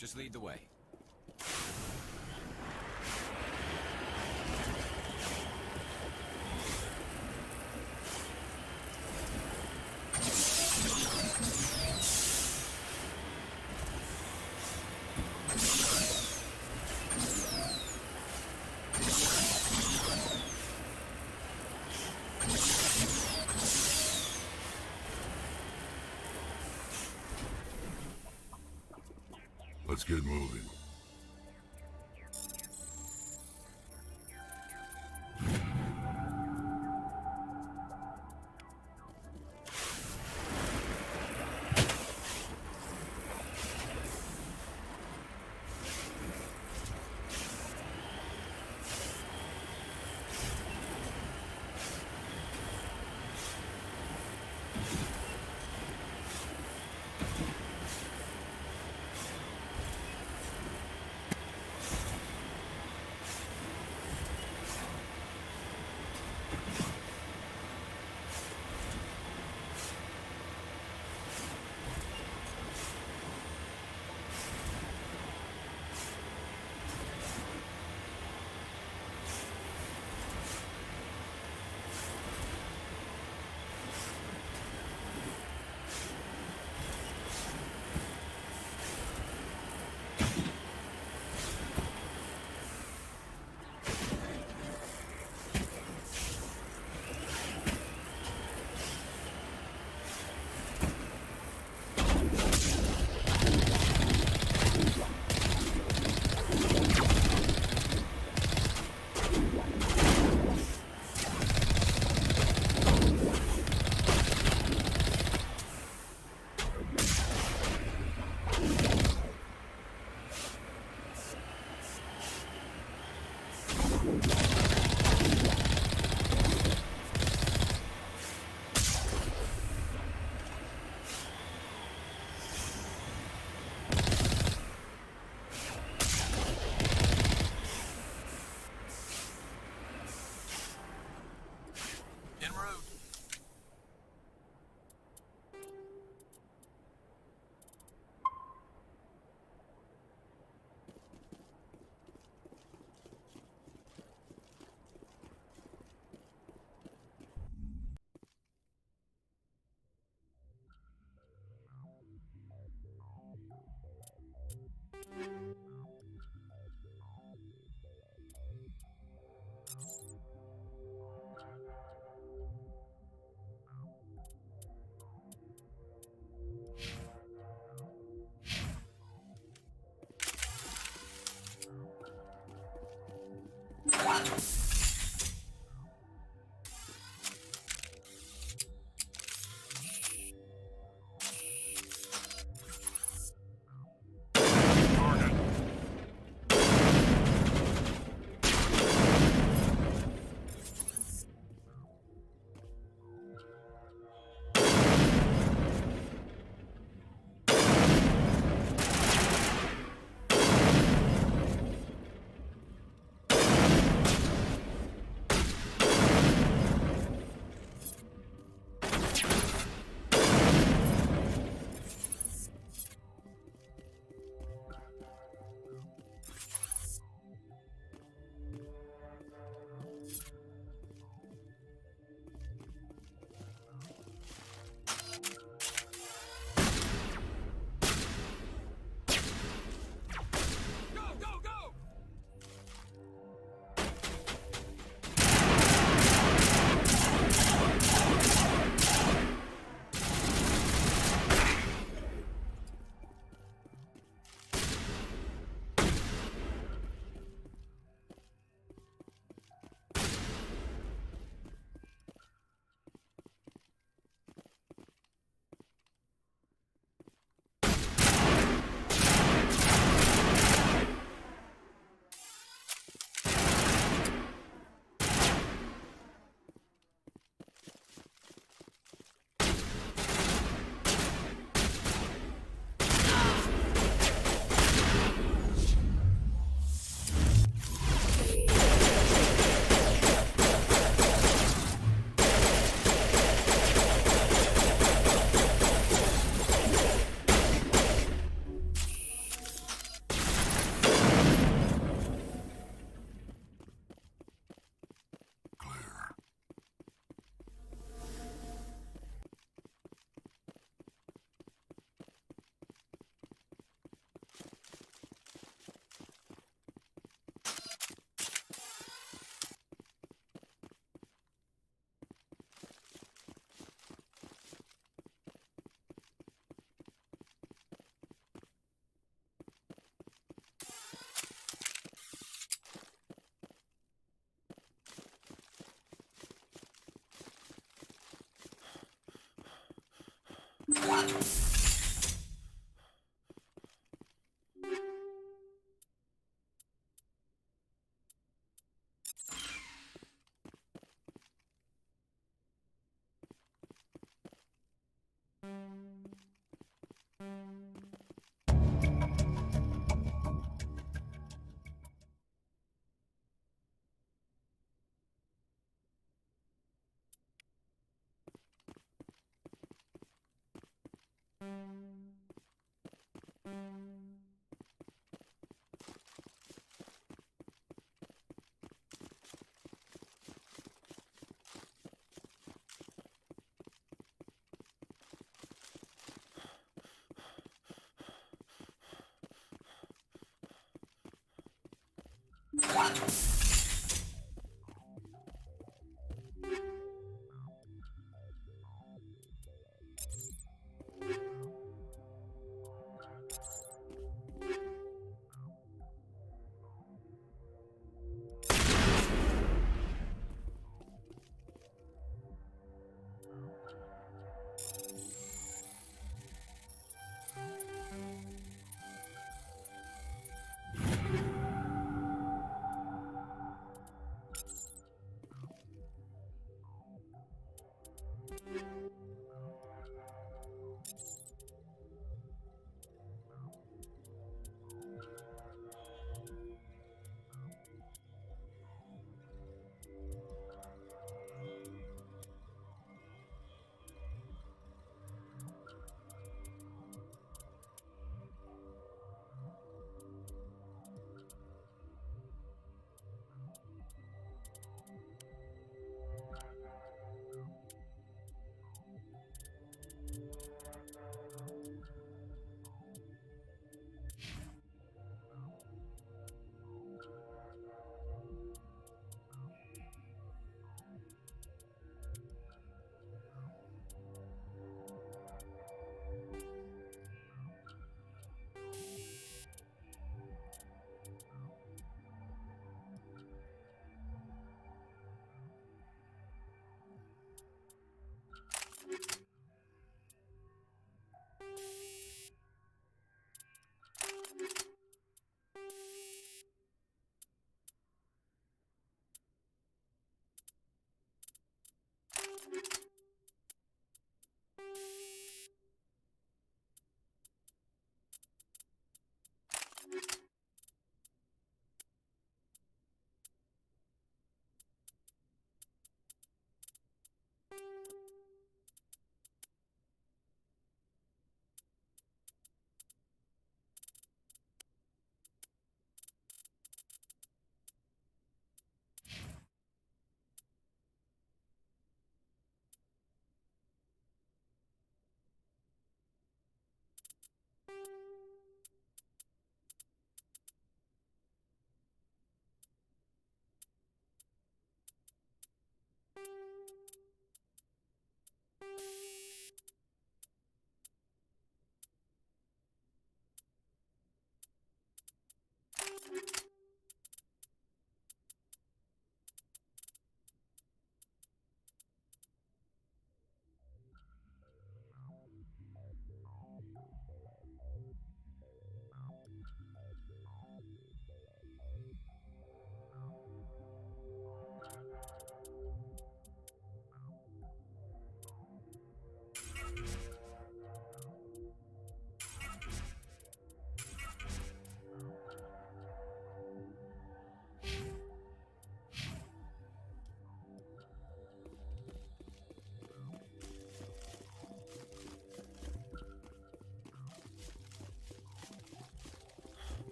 Just lead the way. Let's get moving.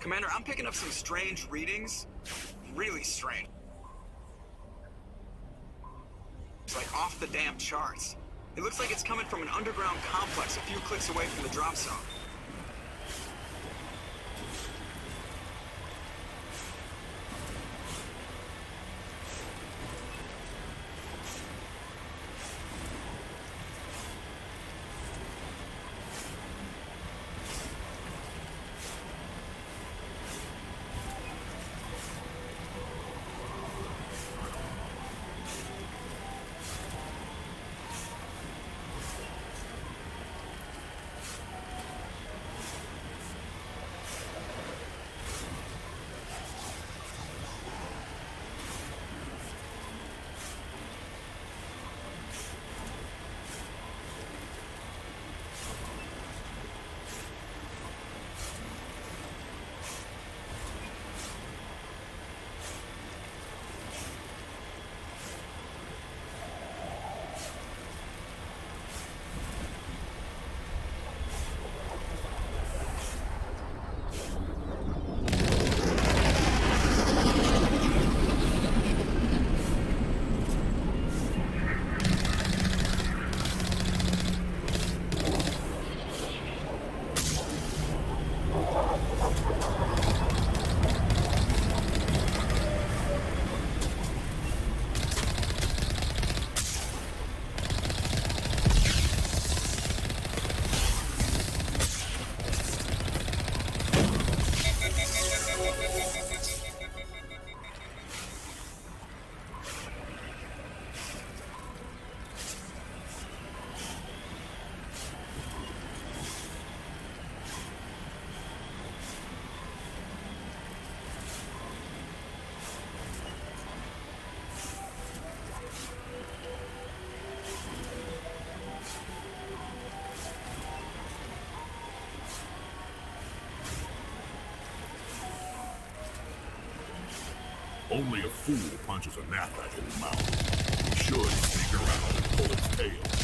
Commander, I'm picking up some strange readings. Really strange. It's like off the damn charts. It looks like it's coming from an underground complex a few clicks away from the drop zone. Only a fool punches a gnat back in his mouth. He should sneak around and pull its tail.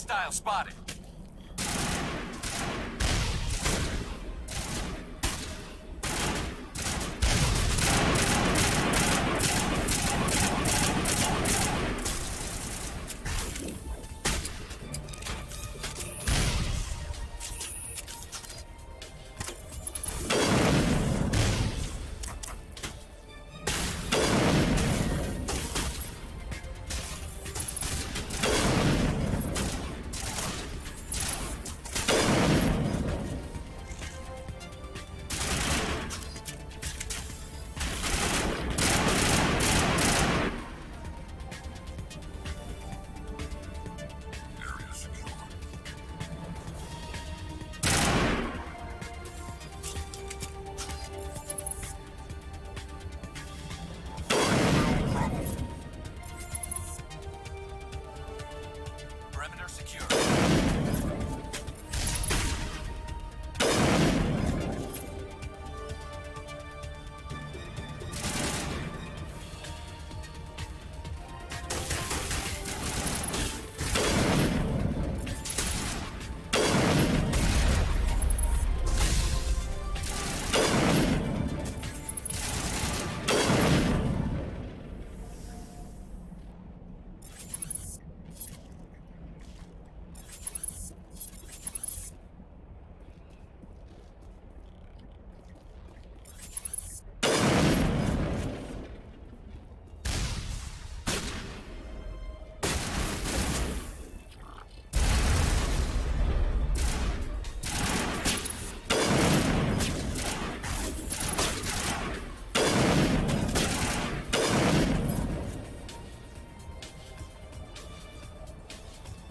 Hostile spotted. Perimeter secure.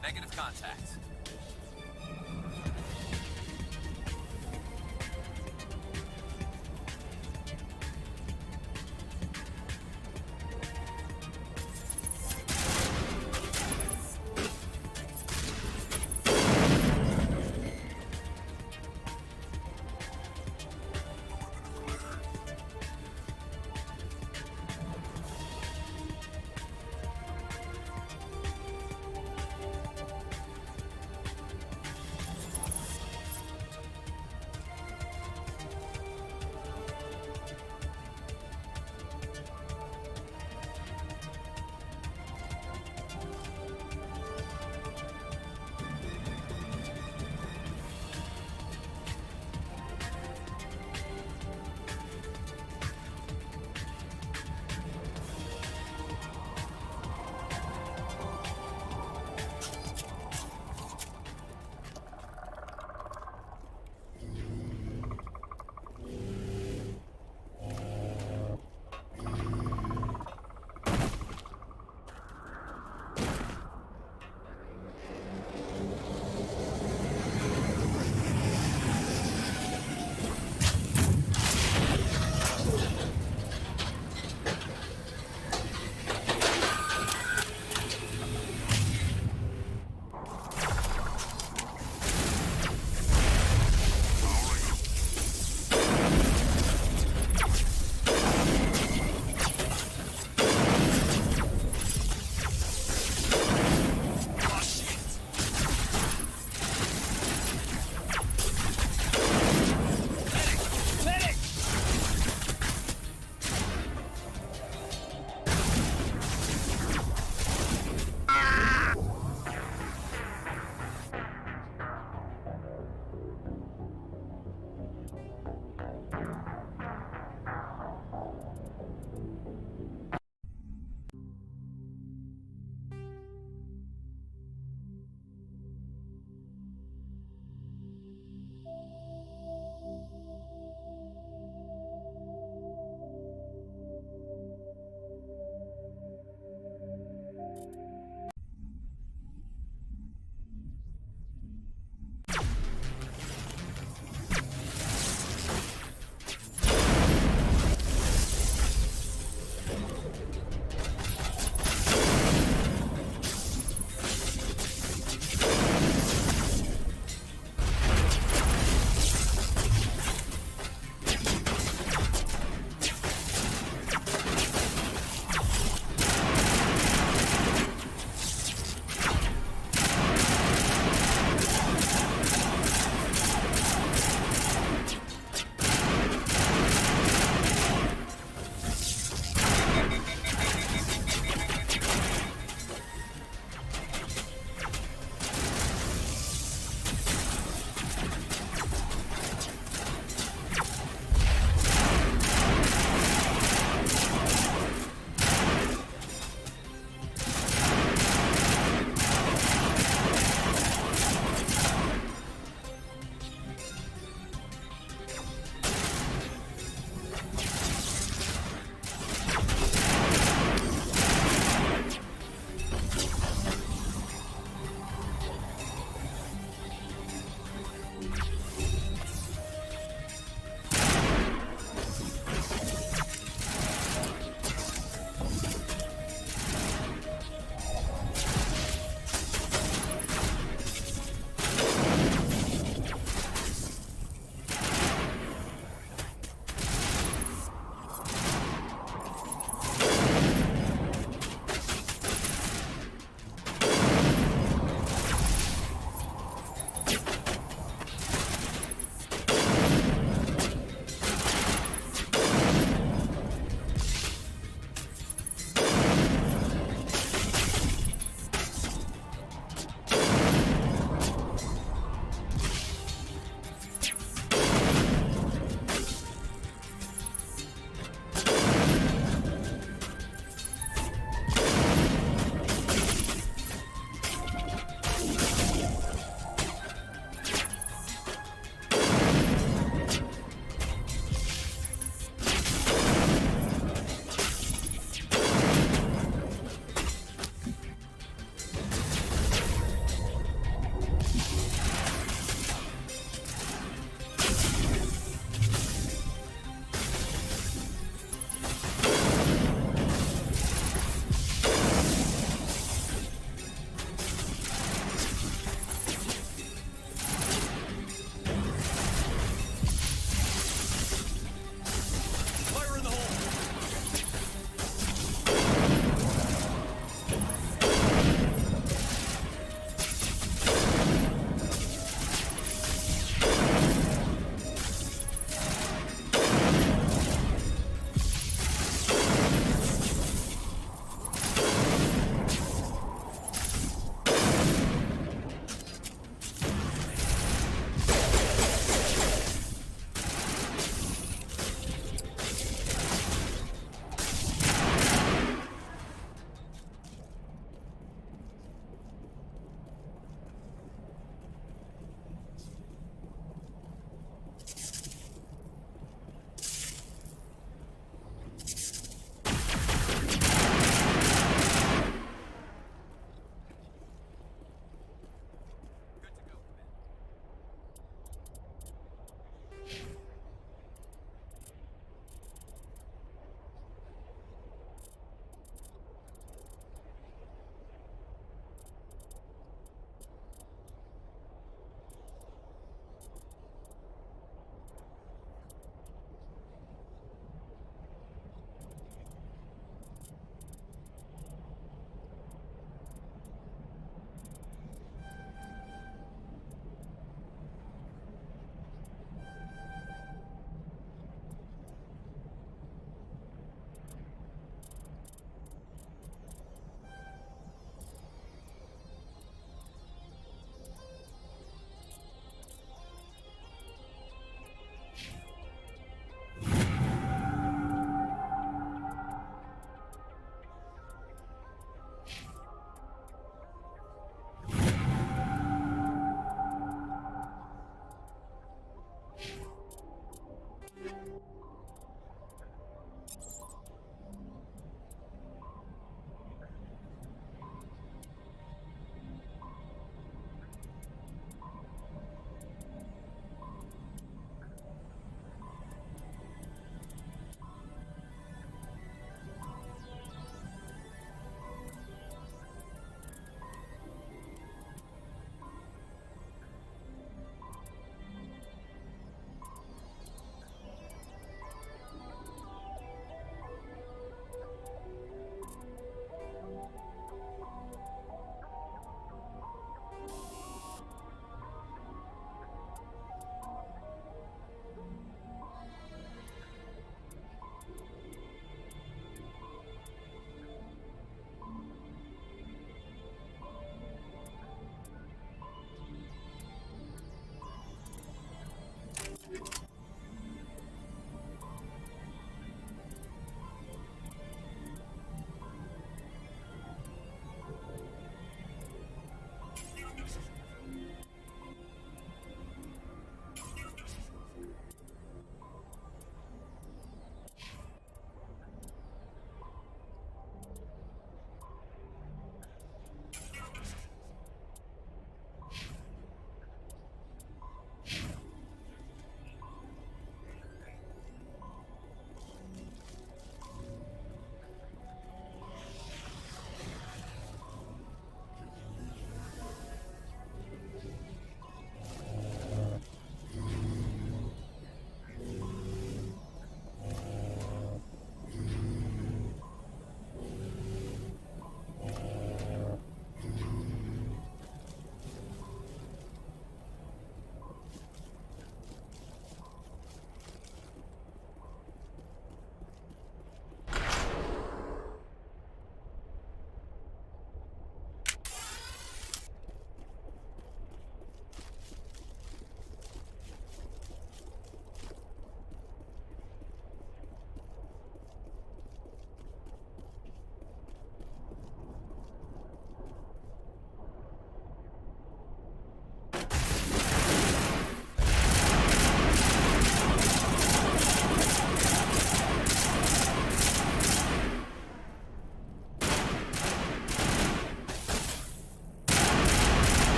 Negative contact.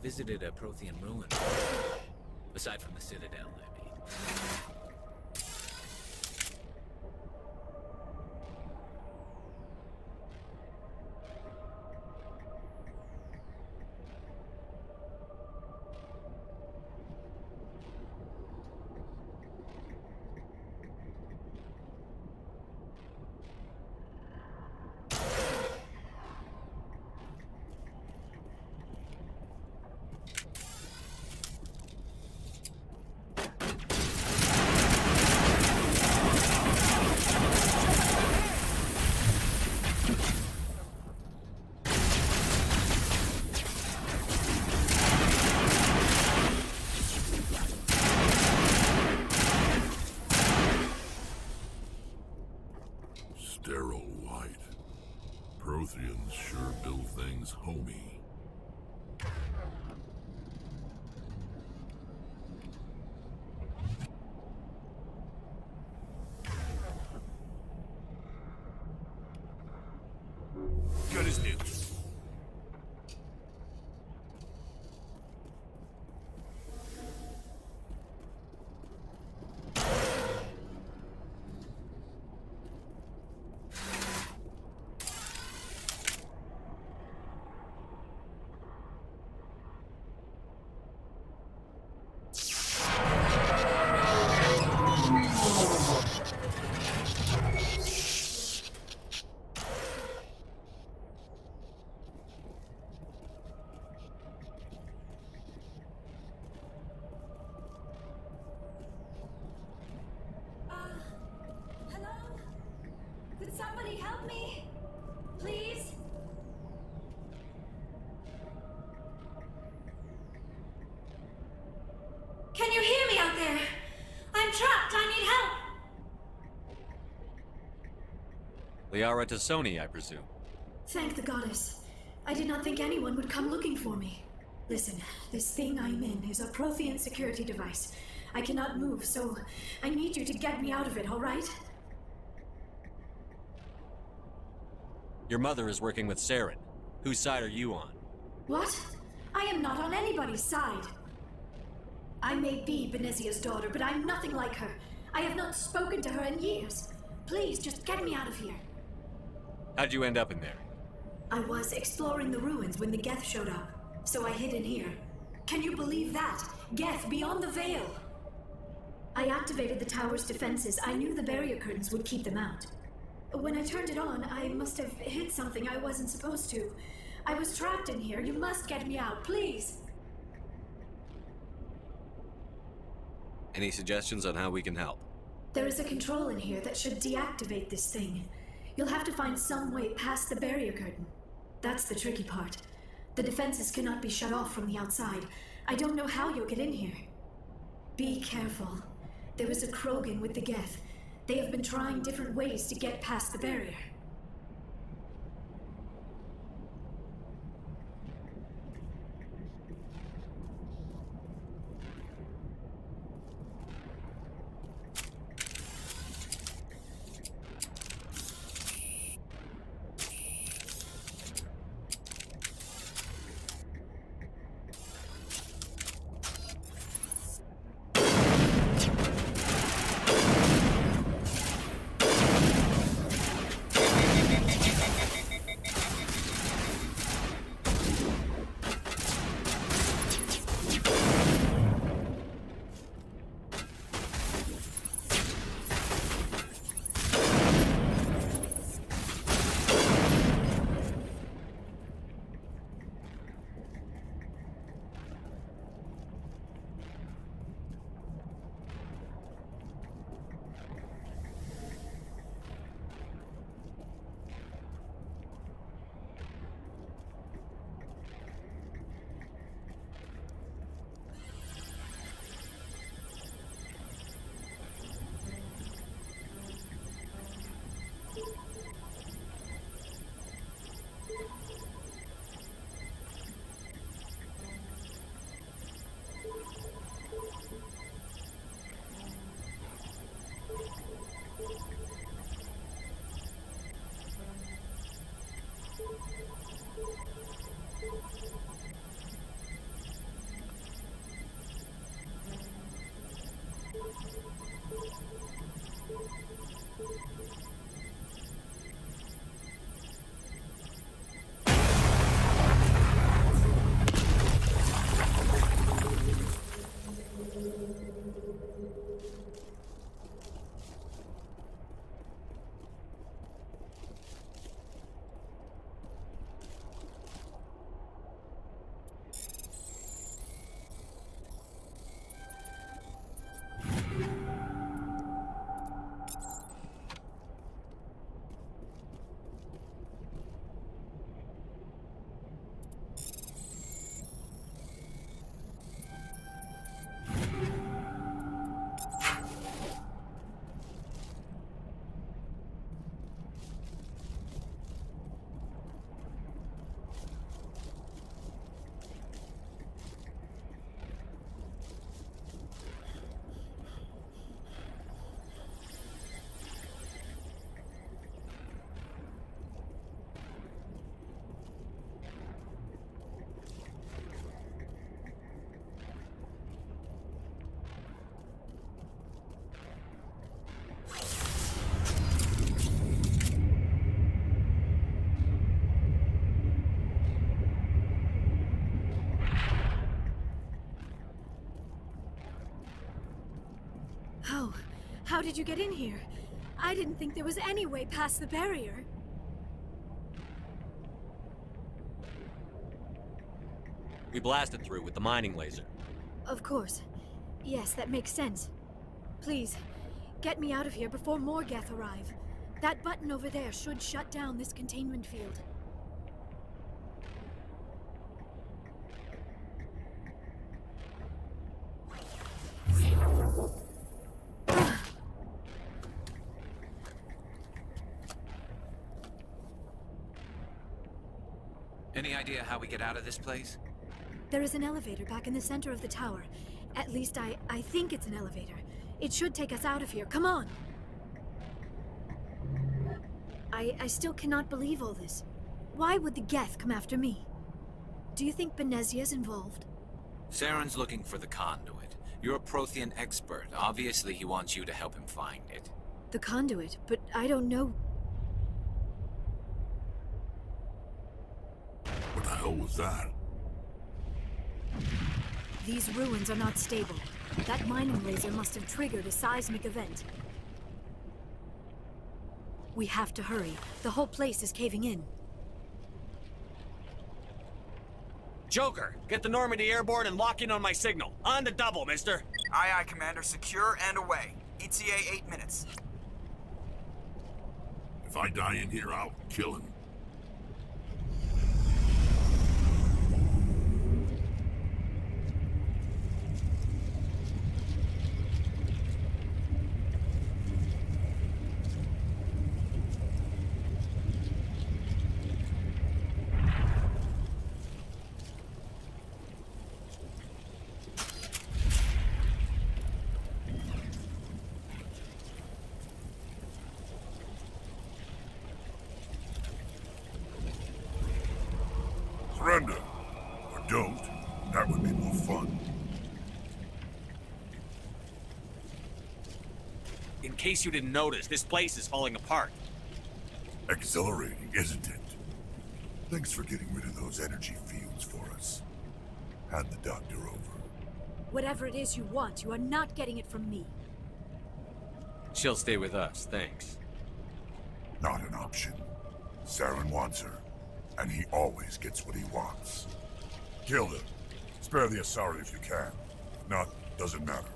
visited a Prothean ruin. Aside from the Citadel, I mean. Sterile white. Protheans sure build things homey. Good as new. Hello? Could somebody help me? Please? Can you hear me out there? I'm trapped. I need help. Liara to Sony, I presume. Thank the goddess. I did not think anyone would come looking for me. Listen, this thing I'm in is a Prothean security device. I cannot move, so I need you to get me out of it, all right? Your mother is working with Saren. Whose side are you on? What? I am not on anybody's side. I may be Benezia's daughter, but I'm nothing like her. I have not spoken to her in years. Please, just get me out of here. How'd you end up in there? I was exploring the ruins when the Geth showed up, so I hid in here. Can you believe that? Geth beyond the veil! I activated the tower's defenses. I knew the barrier curtains would keep them out. When I turned it on, I must have hit something I wasn't supposed to. I was trapped in here. You must get me out, please! Any suggestions on how we can help? There is a control in here that should deactivate this thing. You'll have to find some way past the barrier curtain. That's the tricky part. The defenses cannot be shut off from the outside. I don't know how you'll get in here. Be careful. There is a Krogan with the Geth. They have been trying different ways to get past the barrier. Oh, how did you get in here? I didn't think there was any way past the barrier. We blasted through with the mining laser. Of course. Yes, that makes sense. Please, get me out of here before more Geth arrive. That button over there should shut down this containment field. Any idea how we get out of this place? There is an elevator back in the center of the tower. At least I think it's an elevator. It should take us out of here. Come on! I still cannot believe all this. Why would the Geth come after me? Do you think Benezia's involved? Saren's looking for the conduit. You're a Prothean expert. Obviously, he wants you to help him find it. The conduit, but I don't know. What the hell was that? These ruins are not stable. That mining laser must have triggered a seismic event. We have to hurry. The whole place is caving in. Joker, get the Normandy airborne and lock in on my signal. On the double, mister. Aye, aye, Commander. Secure and away. ETA 8 minutes. If I die in here, I'll kill him. Surrender. Or don't. That would be more fun. In case you didn't notice, this place is falling apart. Exhilarating, isn't it? Thanks for getting rid of those energy fields for us. Hand the doctor over. Whatever it is you want, you are not getting it from me. She'll stay with us, thanks. Not an option. Saren wants her, and he always gets what he wants. Kill her. Spare the Asari if you can. If not, doesn't matter.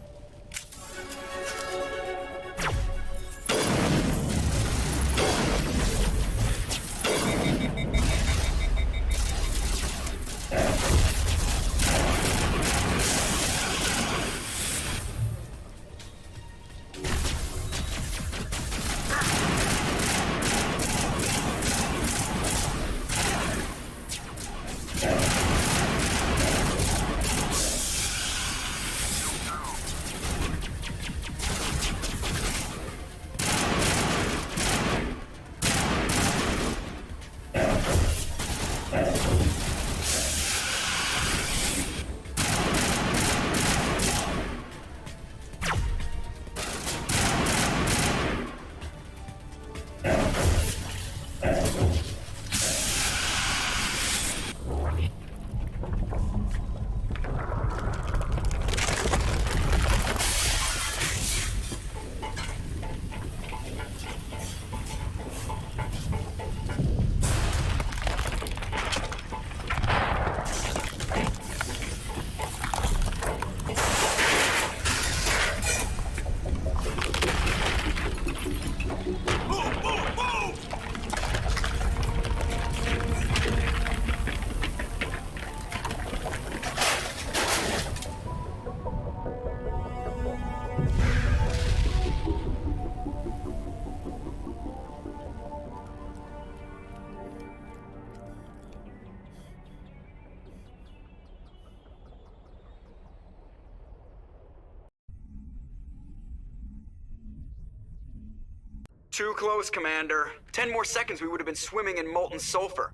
Too close, Commander. 10 more seconds we would have been swimming in molten sulfur.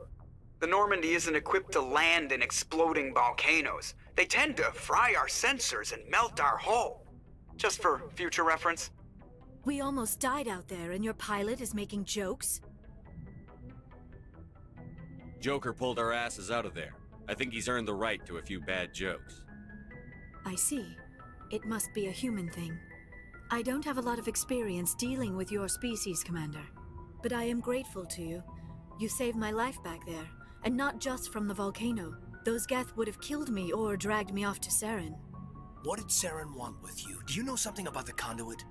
The Normandy isn't equipped to land in exploding volcanoes. They tend to fry our sensors and melt our hull. Just for future reference. We almost died out there, and your pilot is making jokes? Joker pulled our asses out of there. I think he's earned the right to a few bad jokes. I see. It must be a human thing. I don't have a lot of experience dealing with your species, Commander. But I am grateful to you. You saved my life back there, and not just from the volcano. Those Geth would have killed me or dragged me off to Saren. What did Saren want with you? Do you know something about the conduit?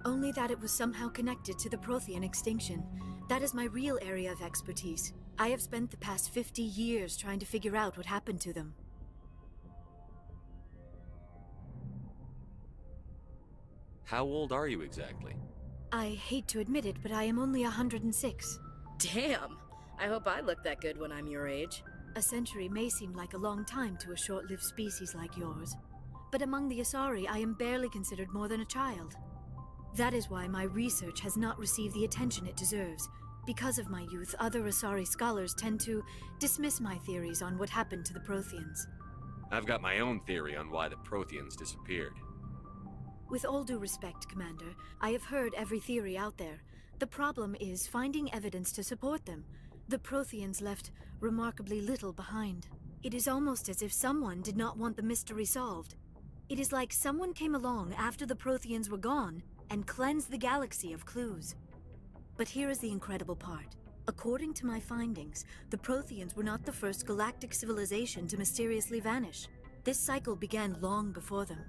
Only that it was somehow connected to the Prothean extinction. That is my real area of expertise. I have spent the past 50 years trying to figure out what happened to them. How old are you exactly? I hate to admit it, but I am only 106. Damn! I hope I look that good when I'm your age. A century may seem like a long time to a short-lived species like yours, but among the Asari, I am barely considered more than a child. That is why my research has not received the attention it deserves. Because of my youth, other Asari scholars tend to dismiss my theories on what happened to the Protheans. I've got my own theory on why the Protheans disappeared. With all due respect, Commander, I have heard every theory out there. The problem is finding evidence to support them. The Protheans left remarkably little behind. It is almost as if someone did not want the mystery solved. It is like someone came along after the Protheans were gone and cleansed the galaxy of clues. But here is the incredible part. According to my findings, the Protheans were not the first galactic civilization to mysteriously vanish. This cycle began long before them.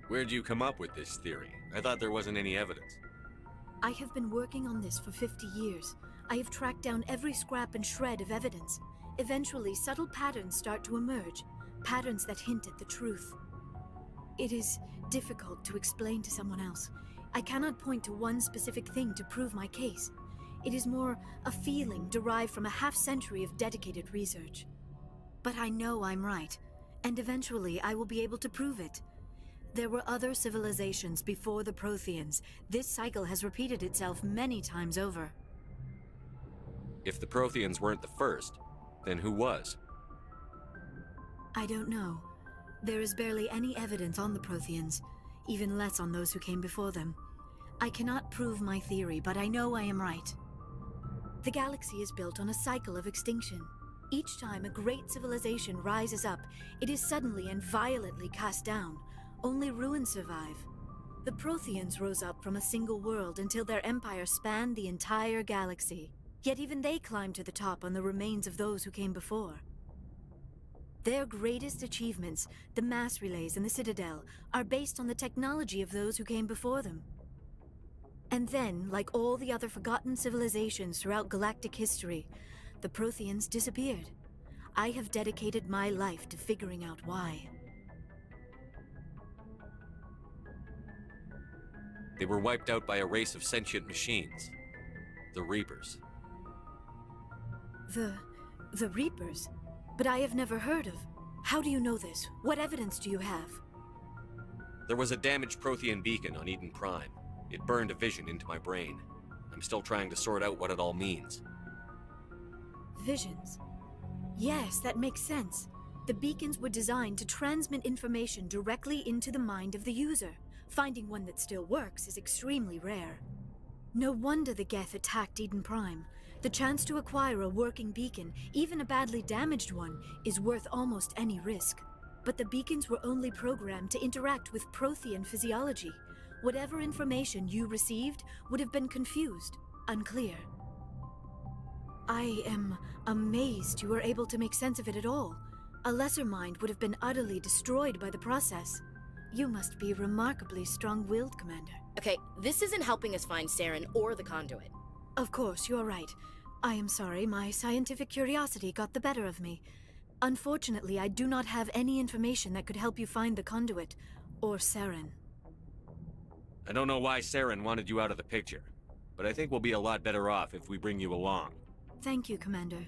Where'd you come up with this theory? I thought there wasn't any evidence. I have been working on this for 50 years. I have tracked down every scrap and shred of evidence. Eventually, subtle patterns start to emerge, patterns that hint at the truth. It is difficult to explain to someone else. I cannot point to one specific thing to prove my case. It is more a feeling derived from a half-century of dedicated research. But I know I'm right, and eventually I will be able to prove it. There were other civilizations before the Protheans. This cycle has repeated itself many times over. If the Protheans weren't the first, then who was? I don't know. There is barely any evidence on the Protheans, even less on those who came before them. I cannot prove my theory, but I know I am right. The galaxy is built on a cycle of extinction. Each time a great civilization rises up, it is suddenly and violently cast down. Only ruins survive. The Protheans rose up from a single world until their empire spanned the entire galaxy. Yet even they climbed to the top on the remains of those who came before. Their greatest achievements, the mass relays and the Citadel, are based on the technology of those who came before them. And then, like all the other forgotten civilizations throughout galactic history, the Protheans disappeared. I have dedicated my life to figuring out why. They were wiped out by a race of sentient machines. The Reapers. The Reapers? But I have never heard of. How do you know this? What evidence do you have? There was a damaged Prothean beacon on Eden Prime. It burned a vision into my brain. I'm still trying to sort out what it all means. Visions. Yes, that makes sense. The beacons were designed to transmit information directly into the mind of the user. Finding one that still works is extremely rare. No wonder the Geth attacked Eden Prime. The chance to acquire a working beacon, even a badly damaged one, is worth almost any risk. But the beacons were only programmed to interact with Prothean physiology. Whatever information you received would have been confused, unclear. I am amazed you were able to make sense of it at all. A lesser mind would have been utterly destroyed by the process. You must be remarkably strong-willed, Commander. Okay, this isn't helping us find Saren or the conduit. Of course, you're right. I am sorry, my scientific curiosity got the better of me. Unfortunately, I do not have any information that could help you find the conduit, or Saren. I don't know why Saren wanted you out of the picture, but I think we'll be a lot better off if we bring you along. Thank you, Commander.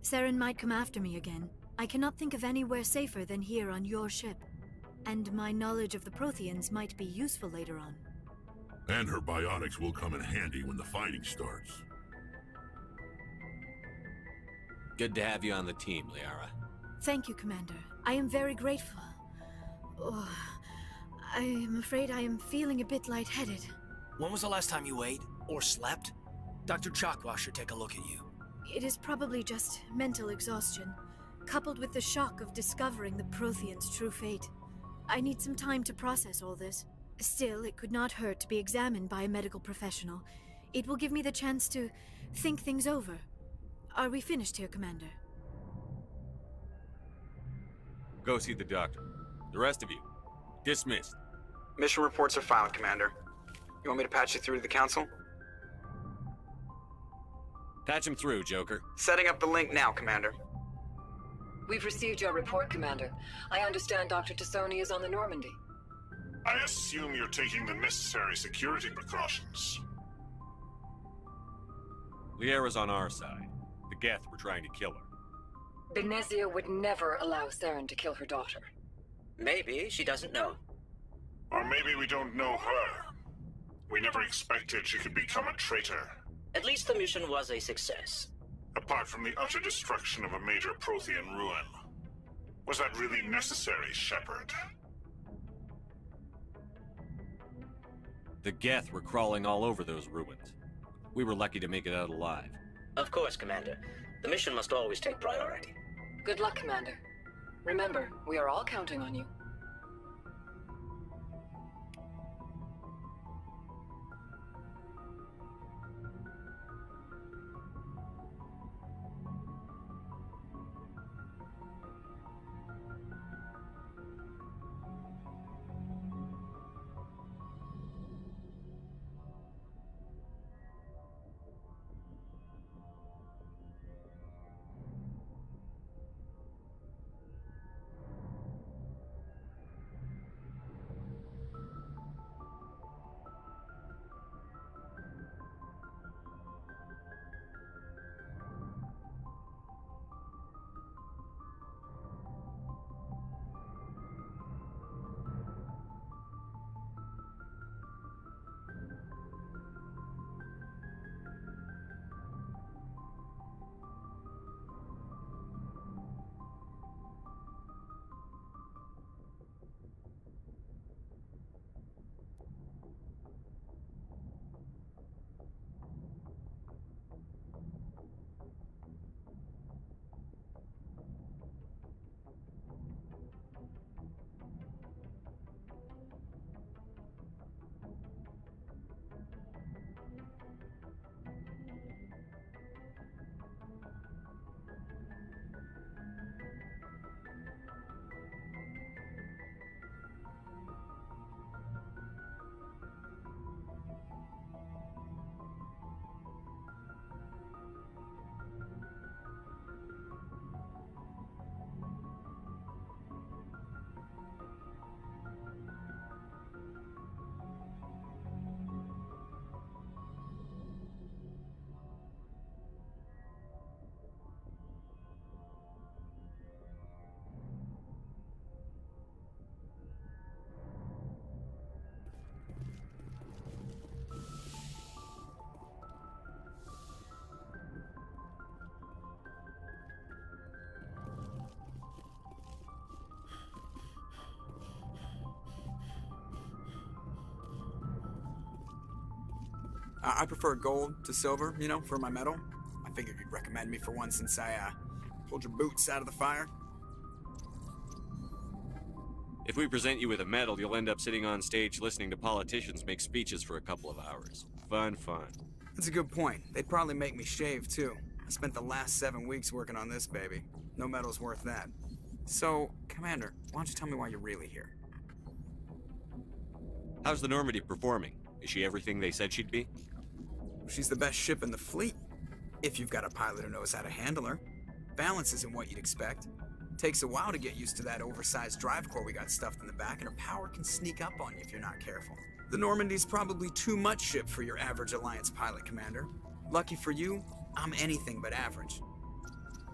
Saren might come after me again. I cannot think of anywhere safer than here on your ship. And my knowledge of the Protheans might be useful later on. And her biotics will come in handy when the fighting starts. Good to have you on the team, Liara. Thank you, Commander. I am very grateful. Oh, I am afraid I am feeling a bit lightheaded. When was the last time you ate or slept? Dr. Chakwa should take a look at you. It is probably just mental exhaustion, coupled with the shock of discovering the Prothean's true fate. I need some time to process all this. Still, it could not hurt to be examined by a medical professional. It will give me the chance to think things over. Are we finished here, Commander? Go see the doctor. The rest of you, dismissed. Mission reports are filed, Commander. You want me to patch you through to the Council? Patch him through, Joker. Setting up the link now, Commander. We've received your report, Commander. I understand Dr. Tassoni is on the Normandy. I assume you're taking the necessary security precautions. Liara's on our side. The Geth were trying to kill her. Benezia would never allow Saren to kill her daughter. Maybe she doesn't know. Or maybe we don't know her. We never expected she could become a traitor. At least the mission was a success. Apart from the utter destruction of a major Prothean ruin. Was that really necessary, Shepard? The Geth were crawling all over those ruins. We were lucky to make it out alive. Of course, Commander. The mission must always take priority. Good luck, Commander. Remember, we are all counting on you. I prefer gold to silver, you know, for my medal. I figured you'd recommend me for one since I, pulled your boots out of the fire. If we present you with a medal, you'll end up sitting on stage listening to politicians make speeches for a couple of hours. Fun, fun. That's a good point. They'd probably make me shave, too. I spent the last 7 weeks working on this baby. No medal's worth that. So, Commander, why don't you tell me why you're really here? How's the Normandy performing? Is she everything they said she'd be? She's the best ship in the fleet. If you've got a pilot who knows how to handle her. Balance isn't what you'd expect. Takes a while to get used to that oversized drive core we got stuffed in the back, and her power can sneak up on you if you're not careful. The Normandy's probably too much ship for your average Alliance pilot, Commander. Lucky for you, I'm anything but average.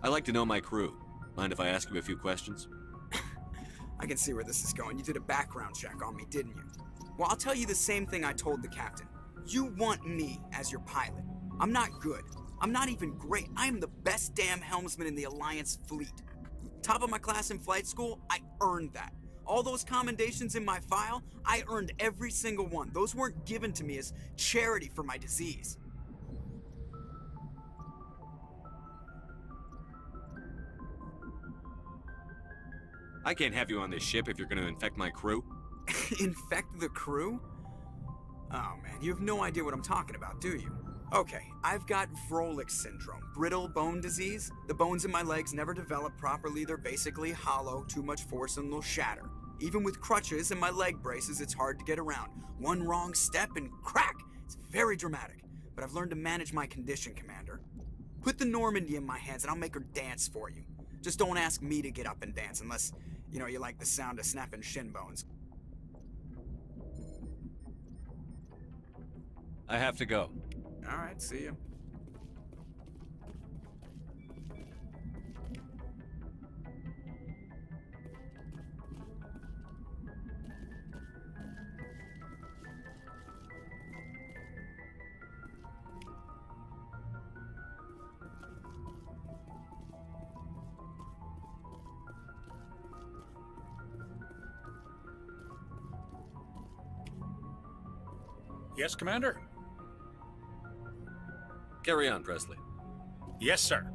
I like to know my crew. Mind if I ask you a few questions? I can see where this is going. You did a background check on me, didn't you? Well, I'll tell you the same thing I told the captain. You want me as your pilot. I'm not good. I'm not even great. I am the best damn helmsman in the Alliance fleet. Top of my class in flight school, I earned that. All those commendations in my file, I earned every single one. Those weren't given to me as charity for my disease. I can't have you on this ship if you're gonna infect my crew. Infect the crew? Oh man, you have no idea what I'm talking about, do you? Okay, I've got Vrolik syndrome, brittle bone disease. The bones in my legs never develop properly. They're basically hollow, too much force and they'll shatter. Even with crutches and my leg braces, it's hard to get around. One wrong step and crack! It's very dramatic, but I've learned to manage my condition, Commander. Put the Normandy in my hands and I'll make her dance for you. Just don't ask me to get up and dance unless, you like the sound of snapping shin bones. I have to go. All right, see you. Yes, Commander? Carry on, Presley. Yes, sir.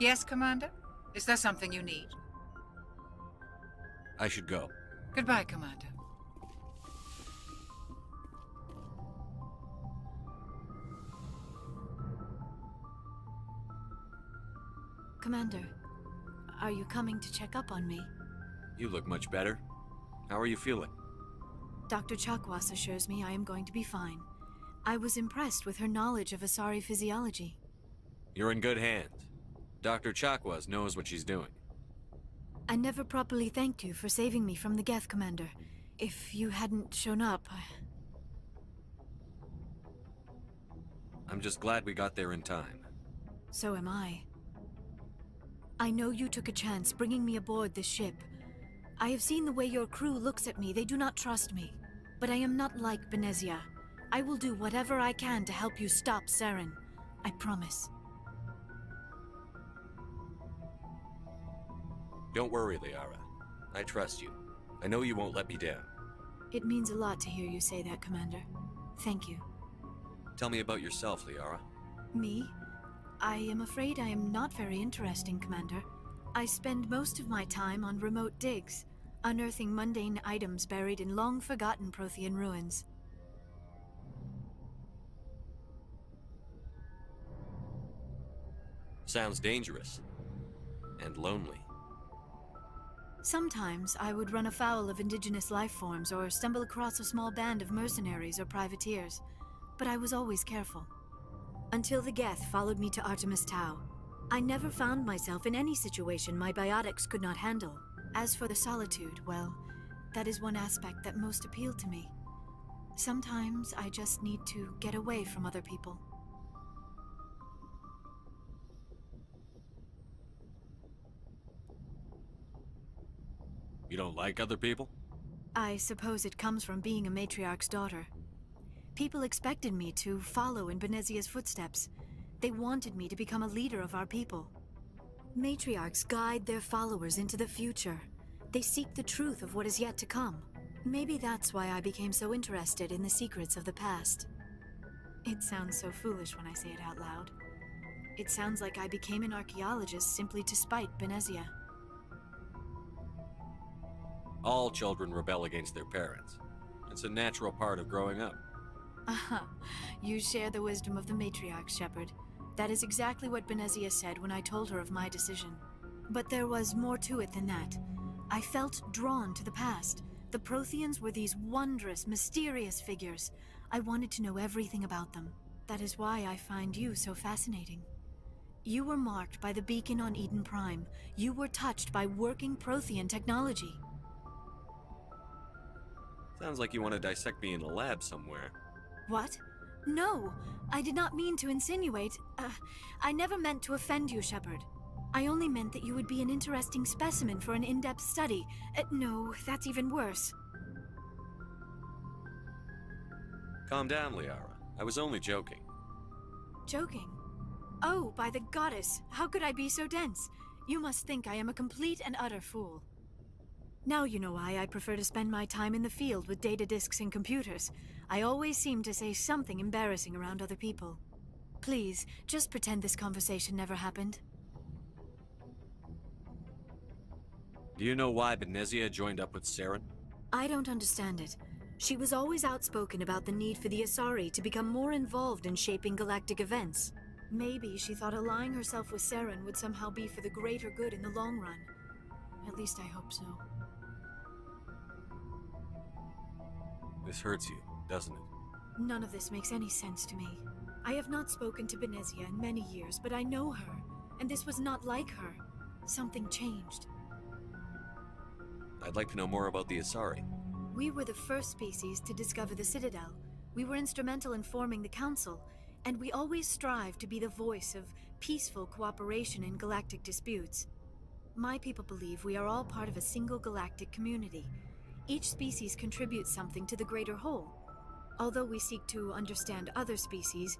Yes, Commander? Is there something you need? I should go. Goodbye, Commander. Commander, are you coming to check up on me? You look much better. How are you feeling? Dr. Chakwas assures me I am going to be fine. I was impressed with her knowledge of Asari physiology. You're in good hands. Dr. Chakwas knows what she's doing. I never properly thanked you for saving me from the Geth, Commander. If you hadn't shown up, I'm just glad we got there in time. So am I. I know you took a chance bringing me aboard this ship. I have seen the way your crew looks at me. They do not trust me. But I am not like Benezia. I will do whatever I can to help you stop Saren. I promise. Don't worry, Liara. I trust you. I know you won't let me down. It means a lot to hear you say that, Commander. Thank you. Tell me about yourself, Liara. Me? I am afraid I am not very interesting, Commander. I spend most of my time on remote digs, unearthing mundane items buried in long-forgotten Prothean ruins. Sounds dangerous. And lonely. Sometimes I would run afoul of indigenous life forms or stumble across a small band of mercenaries or privateers, but I was always careful. Until the Geth followed me to Artemis Tau. I never found myself in any situation my biotics could not handle. As for the solitude, well, that is one aspect that most appealed to me. Sometimes I just need to get away from other people. You don't like other people? I suppose it comes from being a matriarch's daughter. People expected me to follow in Benezia's footsteps. They wanted me to become a leader of our people. Matriarchs guide their followers into the future. They seek the truth of what is yet to come. Maybe that's why I became so interested in the secrets of the past. It sounds so foolish when I say it out loud. It sounds like I became an archaeologist simply to spite Benezia. All children rebel against their parents. It's a natural part of growing up. Aha, you share the wisdom of the matriarch, Shepard. That is exactly what Benezia said when I told her of my decision. But there was more to it than that. I felt drawn to the past. The Protheans were these wondrous, mysterious figures. I wanted to know everything about them. That is why I find you so fascinating. You were marked by the beacon on Eden Prime. You were touched by working Prothean technology. Sounds like you want to dissect me in a lab somewhere. What? No, I did not mean to insinuate. I never meant to offend you, Shepard. I only meant that you would be an interesting specimen for an in-depth study. No, that's even worse. Calm down, Liara. I was only joking. Joking? Oh, by the goddess, how could I be so dense? You must think I am a complete and utter fool. Now you know why I prefer to spend my time in the field with data disks and computers. I always seem to say something embarrassing around other people. Please, just pretend this conversation never happened. Do you know why Benezia joined up with Saren? I don't understand it. She was always outspoken about the need for the Asari to become more involved in shaping galactic events. Maybe she thought allying herself with Saren would somehow be for the greater good in the long run. At least I hope so. This hurts you, doesn't it? None of this makes any sense to me. I have not spoken to Benezia in many years, but I know her, and this was not like her. Something changed. I'd like to know more about the Asari. We were the first species to discover the Citadel. We were instrumental in forming the Council, and we always strive to be the voice of peaceful cooperation in galactic disputes. My people believe we are all part of a single galactic community. Each species contributes something to the greater whole. Although we seek to understand other species,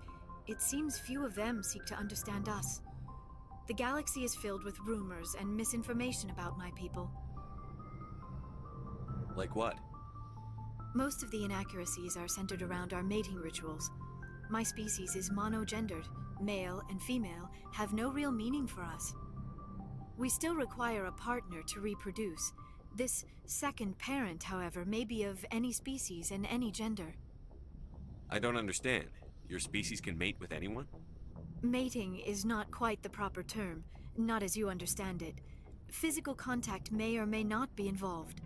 it seems few of them seek to understand us. The galaxy is filled with rumors and misinformation about my people. Like what? Most of the inaccuracies are centered around our mating rituals. My species is monogendered. Male and female have no real meaning for us. We still require a partner to reproduce. This second parent, however, may be of any species and any gender. I don't understand. Your species can mate with anyone? Mating is not quite the proper term, not as you understand it. Physical contact may or may not be involved,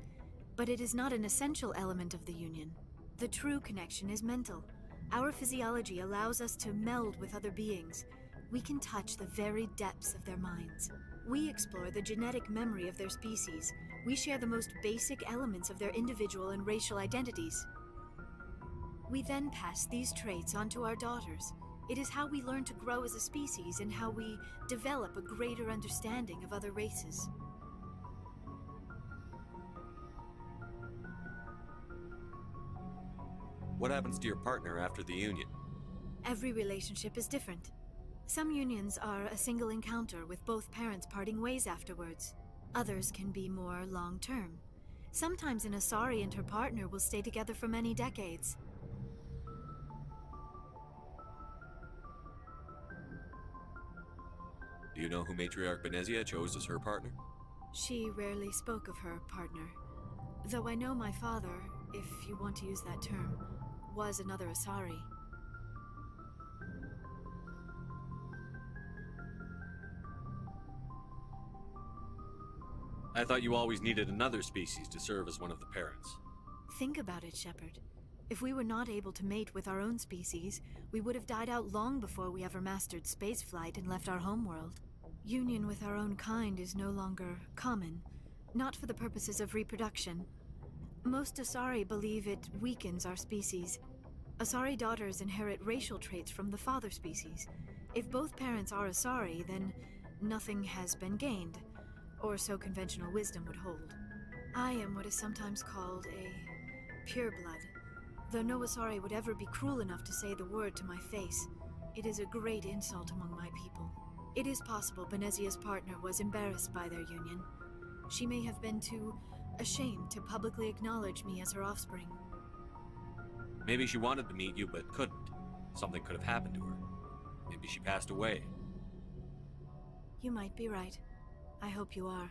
but it is not an essential element of the union. The true connection is mental. Our physiology allows us to meld with other beings. We can touch the very depths of their minds. We explore the genetic memory of their species. We share the most basic elements of their individual and racial identities. We then pass these traits on to our daughters. It is how we learn to grow as a species and how we develop a greater understanding of other races. What happens to your partner after the union? Every relationship is different. Some unions are a single encounter with both parents parting ways afterwards. Others can be more long-term. Sometimes an Asari and her partner will stay together for many decades. Do you know who Matriarch Benezia chose as her partner? She rarely spoke of her partner. Though I know my father, if you want to use that term, was another Asari. I thought you always needed another species to serve as one of the parents. Think about it, Shepard. If we were not able to mate with our own species, we would have died out long before we ever mastered spaceflight and left our homeworld. Union with our own kind is no longer common, not for the purposes of reproduction. Most Asari believe it weakens our species. Asari daughters inherit racial traits from the father species. If both parents are Asari, then nothing has been gained, or so conventional wisdom would hold. I am what is sometimes called a pureblood. Though no Asari would ever be cruel enough to say the word to my face, it is a great insult among my people. It is possible Benezia's partner was embarrassed by their union. She may have been too ashamed to publicly acknowledge me as her offspring. Maybe she wanted to meet you, but couldn't. Something could have happened to her. Maybe she passed away. You might be right. I hope you are.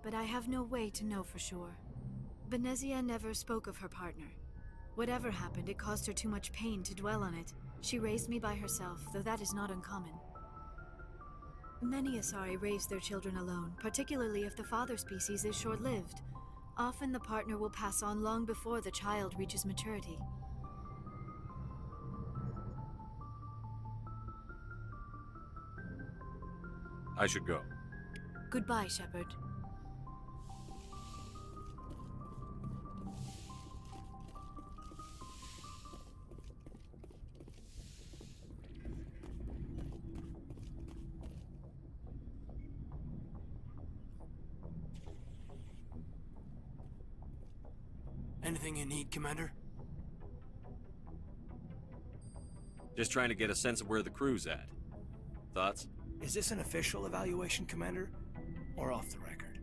But I have no way to know for sure. Benezia never spoke of her partner. Whatever happened, it caused her too much pain to dwell on it. She raised me by herself, though that is not uncommon. Many Asari raise their children alone, particularly if the father species is short-lived. Often the partner will pass on long before the child reaches maturity. I should go. Goodbye, Shepard. Anything you need, Commander? Just trying to get a sense of where the crew's at. Thoughts? Is this an official evaluation, Commander? Or off the record?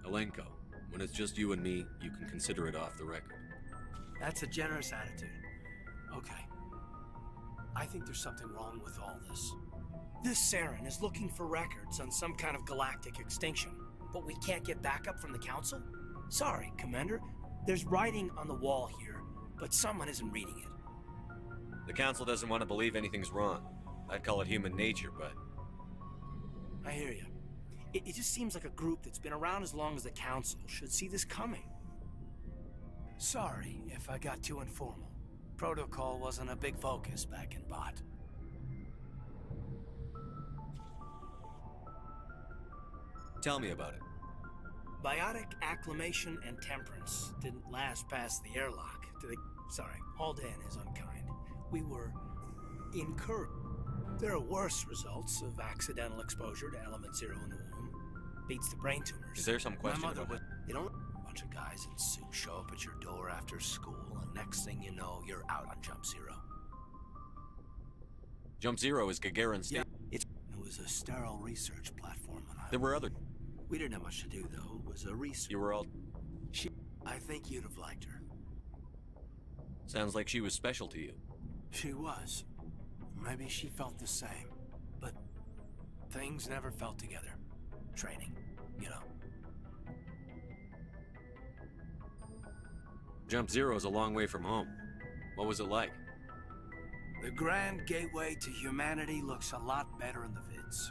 Alenko, when it's just you and me, you can consider it off the record. That's a generous attitude. Okay. I think there's something wrong with all this. This Saren is looking for records on some kind of galactic extinction, but we can't get backup from the Council? Sorry, Commander. There's writing on the wall here, but someone isn't reading it. The Council doesn't want to believe anything's wrong. I'd call it human nature, but... I hear you. It just seems like a group that's been around as long as the Council should see this coming. Sorry if I got too informal. Protocol wasn't a big focus back in Bot. Tell me about it. Biotic acclimation and temperance didn't last past the airlock. Sorry, Haldan is unkind. We were incurred. There are worse results of accidental exposure to element 0 in the womb. Beats the brain tumors. Is there some question My mother about would, that? you know, a bunch of guys in suits show up at your door after school, and next thing you know, you're out on Jump Zero. Jump Zero is Gagarin's Yeah, it was a sterile research platform when There were other... We didn't have much to do, though. It was a research... You were all... I think you'd have liked her. Sounds like she was special to you. She was. Maybe she felt the same. But things never felt together. Training, you know. Jump Zero is a long way from home. What was it like? The grand gateway to humanity looks a lot better in the vids.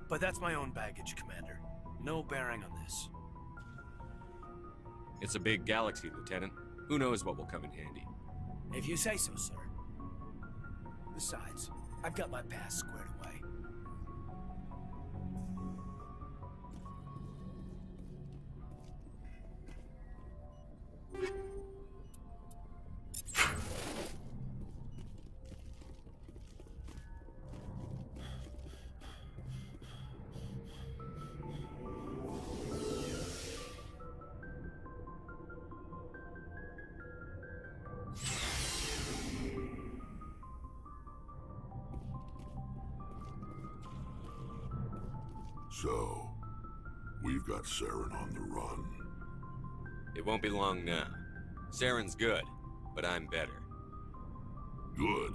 But that's my own baggage, Commander. No bearing on this. It's a big galaxy, Lieutenant. Who knows what will come in handy? If you say so, sir. Besides, I've got my past squared away. So, we've got Saren on the run. It won't be long now. Saren's good, but I'm better. Good.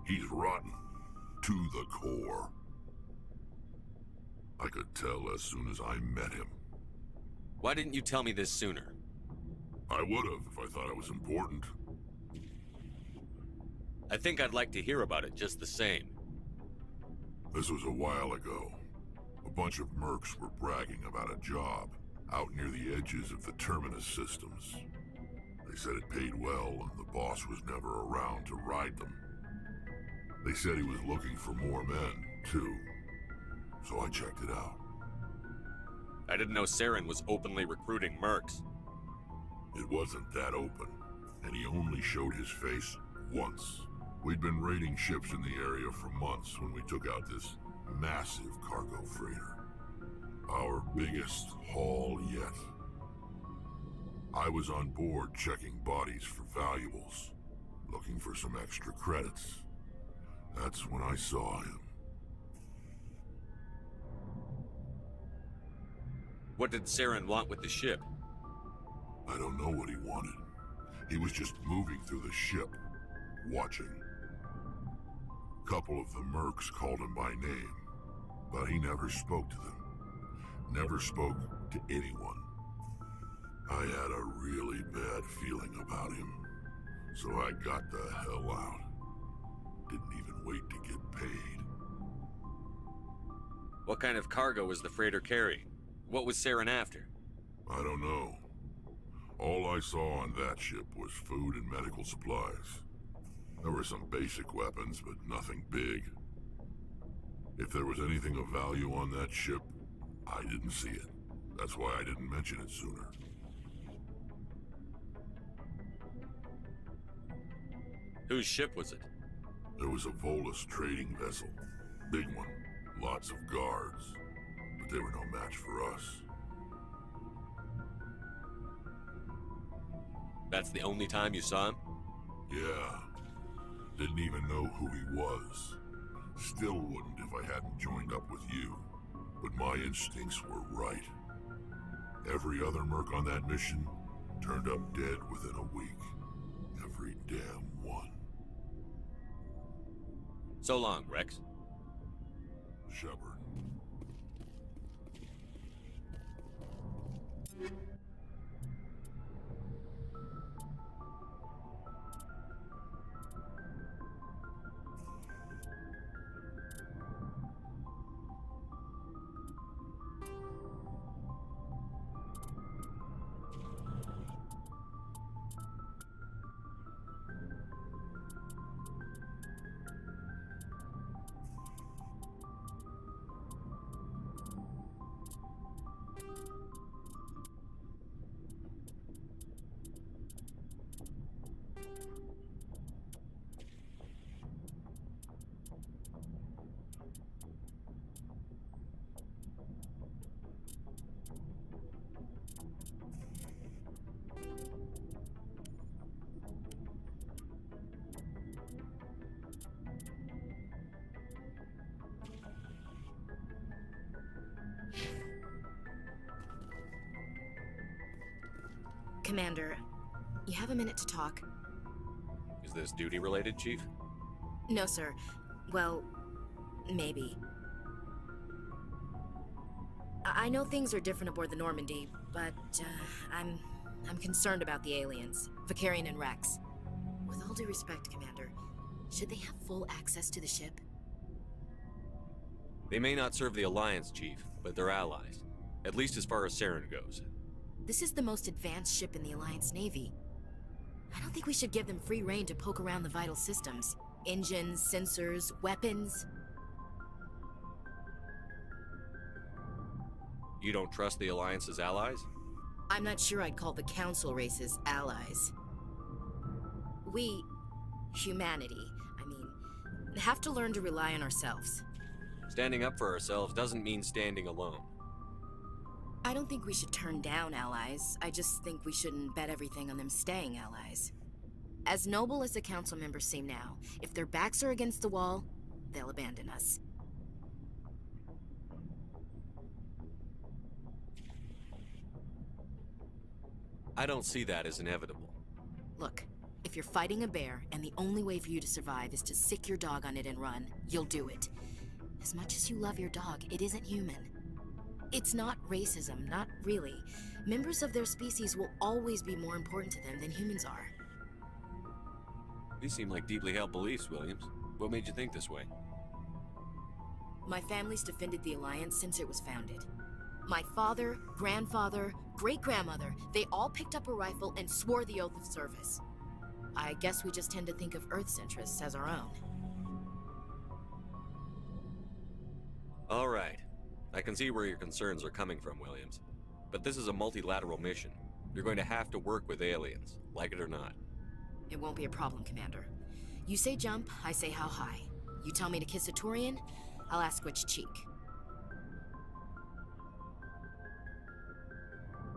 He's rotten. To the core. I could tell as soon as I met him. Why didn't you tell me this sooner? I would have if I thought it was important. I think I'd like to hear about it just the same. This was a while ago. A bunch of mercs were bragging about a job out near the edges of the Terminus systems. They said it paid well and the boss was never around to ride them. They said he was looking for more men, too. So I checked it out. I didn't know Saren was openly recruiting mercs. It wasn't that open, and he only showed his face once. We'd been raiding ships in the area for months when we took out this massive cargo freighter. Our biggest haul yet. I was on board checking bodies for valuables, looking for some extra credits. That's when I saw him. What did Saren want with the ship? I don't know what he wanted. He was just moving through the ship, watching. Couple of the mercs called him by name, but he never spoke to them. Never spoke to anyone. I had a really bad feeling about him, so I got the hell out. Didn't even wait to get paid. What kind of cargo was the freighter carrying? What was Saren after? I don't know. All I saw on that ship was food and medical supplies. There were some basic weapons, but nothing big. If there was anything of value on that ship, I didn't see it. That's why I didn't mention it sooner. Whose ship was it? There was a Volus trading vessel. Big one. Lots of guards. But they were no match for us. That's the only time you saw him? Yeah. Didn't even know who he was. Still wouldn't if I hadn't joined up with you. But my instincts were right. Every other merc on that mission turned up dead within a week. Every damn one. So long, Rex. Shepard. Commander, you have a minute to talk? Is this duty-related, Chief? No, sir. Well, maybe. I know things are different aboard the Normandy, but I'm concerned about the aliens, Vicarian and Rex. With all due respect, Commander, should they have full access to the ship? They may not serve the Alliance, Chief, but they're allies. At least as far as Saren goes. This is the most advanced ship in the Alliance Navy. I don't think we should give them free rein to poke around the vital systems. Engines, sensors, weapons. You don't trust the Alliance's allies? I'm not sure I'd call the Council races allies. We, humanity, have to learn to rely on ourselves. Standing up for ourselves doesn't mean standing alone. I don't think we should turn down allies. I just think we shouldn't bet everything on them staying allies. As noble as the Council members seem now, if their backs are against the wall, they'll abandon us. I don't see that as inevitable. Look, if you're fighting a bear and the only way for you to survive is to sick your dog on it and run, you'll do it. As much as you love your dog, it isn't human. It's not racism, not really. Members of their species will always be more important to them than humans are. These seem like deeply held beliefs, Williams. What made you think this way? My family's defended the Alliance since it was founded. My father, grandfather, great-grandmother, they all picked up a rifle and swore the oath of service. I guess we just tend to think of Earth's interests as our own. All right. I can see where your concerns are coming from, Williams. But this is a multilateral mission. You're going to have to work with aliens, like it or not. It won't be a problem, Commander. You say jump, I say how high. You tell me to kiss a Turian, I'll ask which cheek.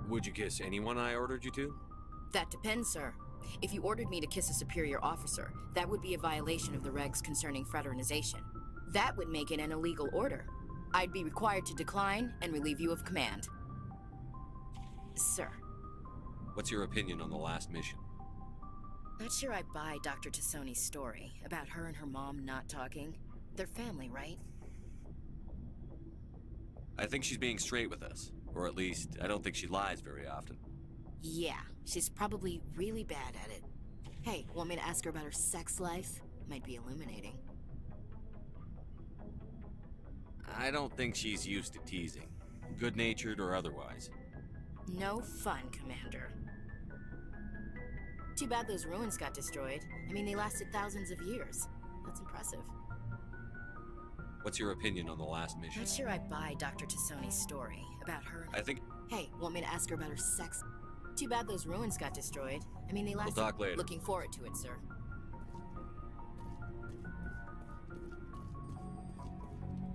Would you kiss anyone I ordered you to? That depends, sir. If you ordered me to kiss a superior officer, that would be a violation of the regs concerning fraternization. That would make it an illegal order. I'd be required to decline and relieve you of command. Sir. What's your opinion on the last mission? Not sure I buy Dr. Tassoni's story about her and her mom not talking. They're family, right? I think she's being straight with us. Or at least, I don't think she lies very often. Yeah, she's probably really bad at it. Hey, want me to ask her about her sex life? Might be illuminating. I don't think she's used to teasing. Good-natured or otherwise. No fun, Commander. Too bad those ruins got destroyed. I mean, they lasted thousands of years. That's impressive. What's your opinion on the last mission? Not sure I buy Dr. Tassoni's story about her. I think Hey, want me to ask her about her sex? Too bad those ruins got destroyed. I mean, they we'll lasted. talk later. Looking forward to it, sir.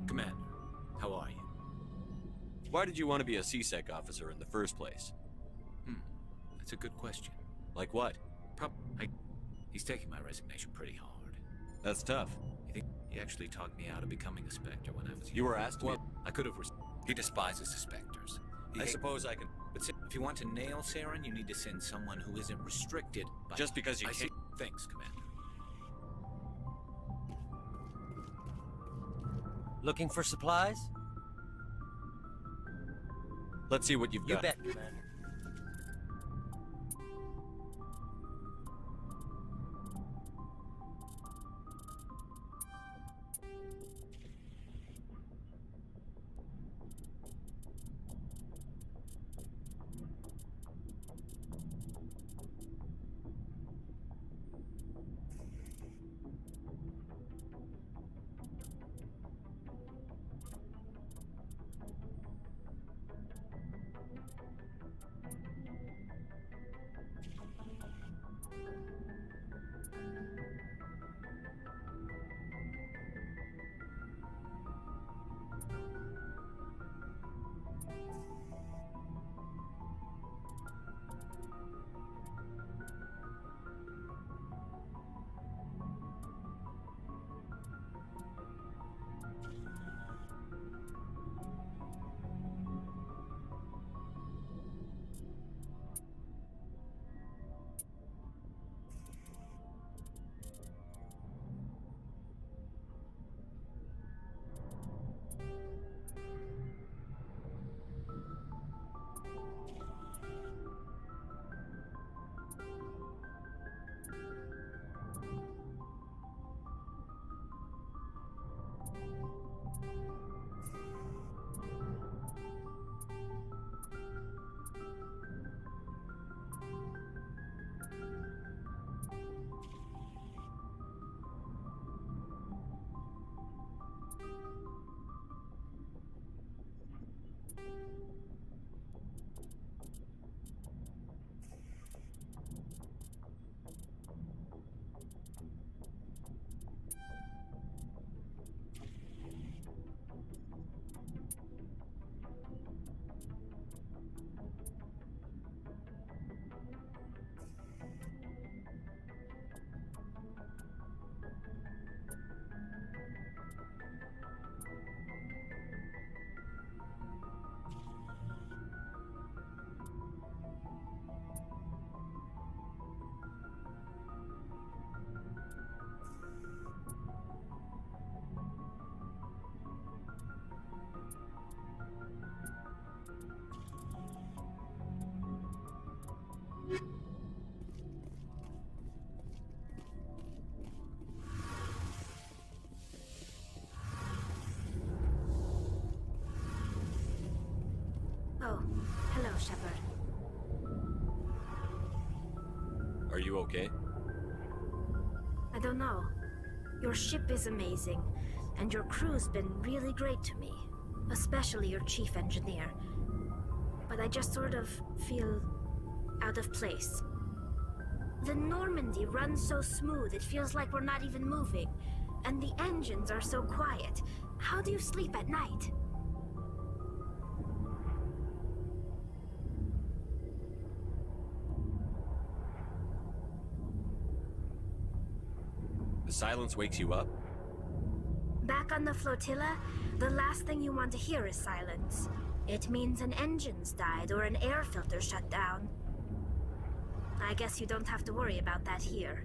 Commander, how are you? Why did you want to be a C-Sec officer in the first place? That's a good question. Like what? He's taking my resignation pretty hard. That's tough. He actually talked me out of becoming a Spectre when I was You were asked to be- Well, I could have. He despises the Spectres. I suppose I can... But if you want to nail Saren, you need to send someone who isn't restricted by... Just because you I see. can't... Thanks, Commander. Looking for supplies? Let's see what you've You got. bet, Commander. Oh, hello, Shepard. Are you okay? I don't know. Your ship is amazing, and your crew's been really great to me. Especially your chief engineer. But I just sort of feel out of place. The Normandy runs so smooth, it feels like we're not even moving. And the engines are so quiet. How do you sleep at night? The silence wakes you up? Back on the flotilla, the last thing you want to hear is silence. It means an engine's died or an air filter shut down. I guess you don't have to worry about that here.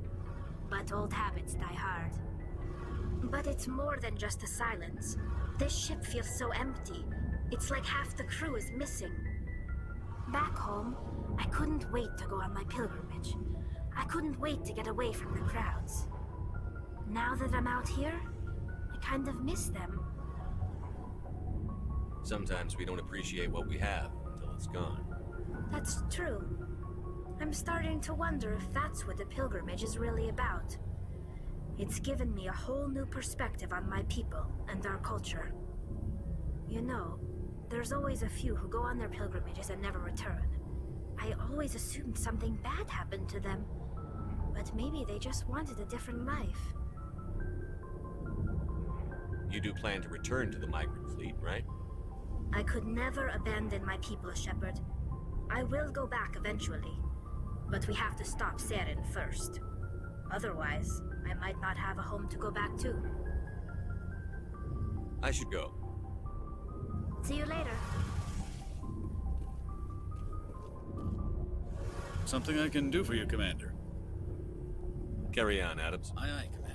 But old habits die hard. But it's more than just the silence. This ship feels so empty. It's like half the crew is missing. Back home, I couldn't wait to go on my pilgrimage. I couldn't wait to get away from the crowds. Now that I'm out here, I kind of miss them. Sometimes we don't appreciate what we have until it's gone. That's true. I'm starting to wonder if that's what the pilgrimage is really about. It's given me a whole new perspective on my people and our culture. You know, there's always a few who go on their pilgrimages and never return. I always assumed something bad happened to them, but maybe they just wanted a different life. You do plan to return to the migrant fleet, right? I could never abandon my people, Shepard. I will go back eventually, but we have to stop Saren first. Otherwise, I might not have a home to go back to. I should go. See you later. Something I can do for you, Commander. Carry on, Adams. Aye, aye, Commander.